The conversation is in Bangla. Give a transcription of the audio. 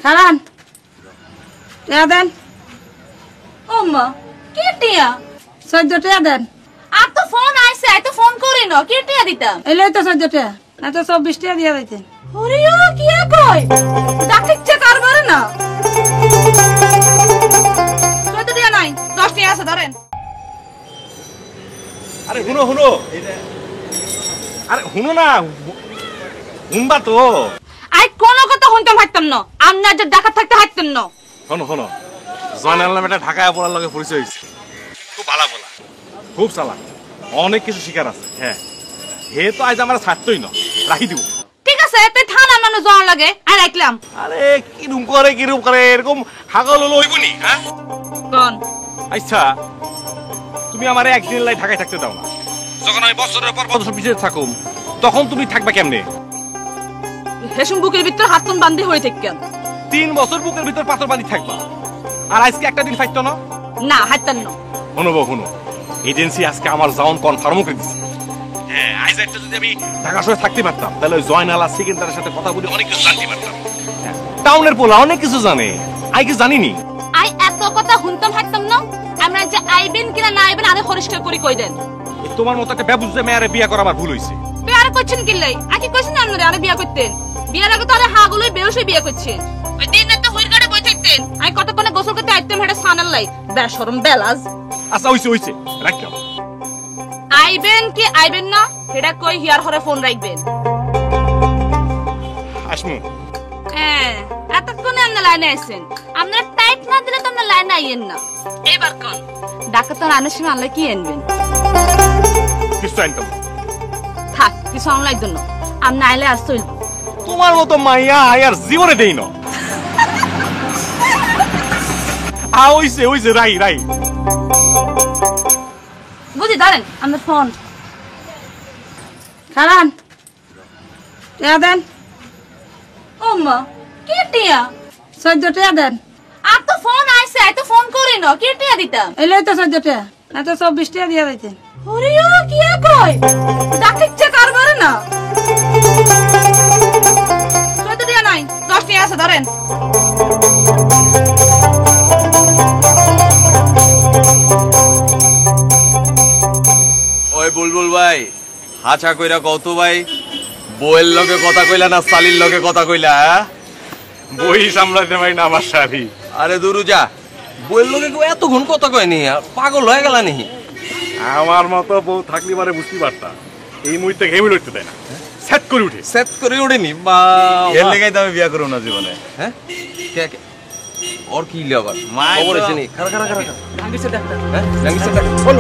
খারান টিয়া দেন। ওম্মা কি টিয়া? 14 টিয়া দেন। আর তো ফোন আইছে, আই তো ফোন করি না, কি টিয়া দিতাম? এলাই তো 14 টিয়া, না তো 24 টিয়া দিয়া দিতেন। ওরিও কি কই? ডাকিচ্ছে কারবারে না। 14 টিয়া নাই, 10 টিয়া আছে ধরেন। আরে হুনো হুনো, আরে হুনো না, হুনবা তো। আই কোন কথা শুনতে পারতাম না, আমনা যে ডাকাত থাকতে হাঁটতেন না। শোনো শোনো, জয়নাল নামে একটা ঢাকায় পড়ার লগে পরিচয় হয়েছে, খুব ভালো বলা, খুব চালাক, অনেক কিছু শিকার আছে। হ্যাঁ হে তো আজ আমার ছাড়তই না, রাখি দিব। ঠিক আছে, তুই থানা নানো যাওয়ার লাগে আর রাখলাম। আরে কিরম করে এরকম হাগল হলো হইব নি? হ্যাঁ কোন আচ্ছা, তুমি আমারে একদিন লাই ঢাকায় থাকতে দাও না, যখন আমি বছরের পর বছর পিছিয়ে থাকুম তখন তুমি থাকবা কেমনে? হেসুম বুকের ভিতর হাতন বান্ধি হয়ে থাকেন। 3 বছর বুকের ভিতর পাথর বাঁধি থাকবা, আর আজকে একটা দিন ফাইতো না? না হাঁটতেন না। শুনো শুনো, এজেন্সি আজকে আমার যাওন কনফার্ম করে দিচ্ছে। হ্যাঁ আজ একটা যদি আমি ঢাকা শহরে থাকতে পারতাম তাহলে ওই জয়নাল আর সেকেন্ডারের সাথে কথা বলে অনেক কিছু জানতে পারতাম। টাউনের পোলা অনেক কিছু জানে, আই কি জানিনি। আই এত কথা শুনতাম হাঁটতাম না, আমরা যে আইবেন কিনা না আইবেন আরে পরিষ্কার করে কই দেন। তোমার মতো একটা বেবুজে মেয়ারে বিয়া করা আমার ভুল হইছে। তুই আরে কইছেন কি লাই? আকি কইছেন আপনারা আরে বিয়া করতেন? বিয়ার আগে তো আরে হাগুলোই বেউসে বিয়া করছেন। ওই দিন রাতে হইর গাড়ে বই থাকতেন, আই কতক্ষণে গোসল করতে আইতেম হেডা সানাল লাই, বেশরম বেলাজ। আচ্ছা হইছে রাখলাম। আইবেন কি আইবেন না হেডা কই হিয়ার হরে ফোন রাখবেন। আসমু। হ্যাঁ এতক্ষণে আপনি লাইনে আইছেন, আপনারা টাইট না দিলে তো আপনি লাইনে আইয়েন না। এবার কোন ডাক্তার আনার সময় আল্লাহ কি আনবেন? কিছু আনতাম থাক, কিছু আনলাই জন্য আপনি আইলে আর চলব। তোমার মতো মাইয়া আর জীবনে দেই না। হইছে রাই বুঝি দাঁড়েন আপনার ফোন খারান টিয়া দেন। ওম্মা কি টিয়া? 14 টিয়া দেন। আর তো ফোন আইছে, আই তো ফোন করি না, কি টিয়া দিতাম? এলাই তো 14 টিয়া, না তো 24 টিয়া দিয়া দিতেন। ওরিও কি কই? ডাকিচ্ছে কারবারে না। 14 টিয়া নাই, 10 টিয়া আছে ধরেন। ওই বুলবুল ভাই, হাঁচা কইরা কত ভাই, বইয়ের লগে কথা কইলা না সালির লগে কথা কইলা? বই সামলাতে পারি না আমার শাড়ি। আরে দুরু যা, বইয়ের লগে এত ঘন কথা কয়নি, পাগল হয়ে গেল নি? আমার মতো বউ থাকলে পারে বুঝতে পারতাম, এই মুহূর্তে ঘেমে লড়তে দেয় না, সেট করে উঠে। সেট করে উঠেনি বা এর লেগাই তো আমি বিয়া করব না জীবনে। হ্যাঁ কে ওর কি লিও আবার খবর আছে নি? খারা খারা খারা ভাঙিছে ডাক্তার। হ্যাঁ জাঙ্গিস ডাক্তার, বল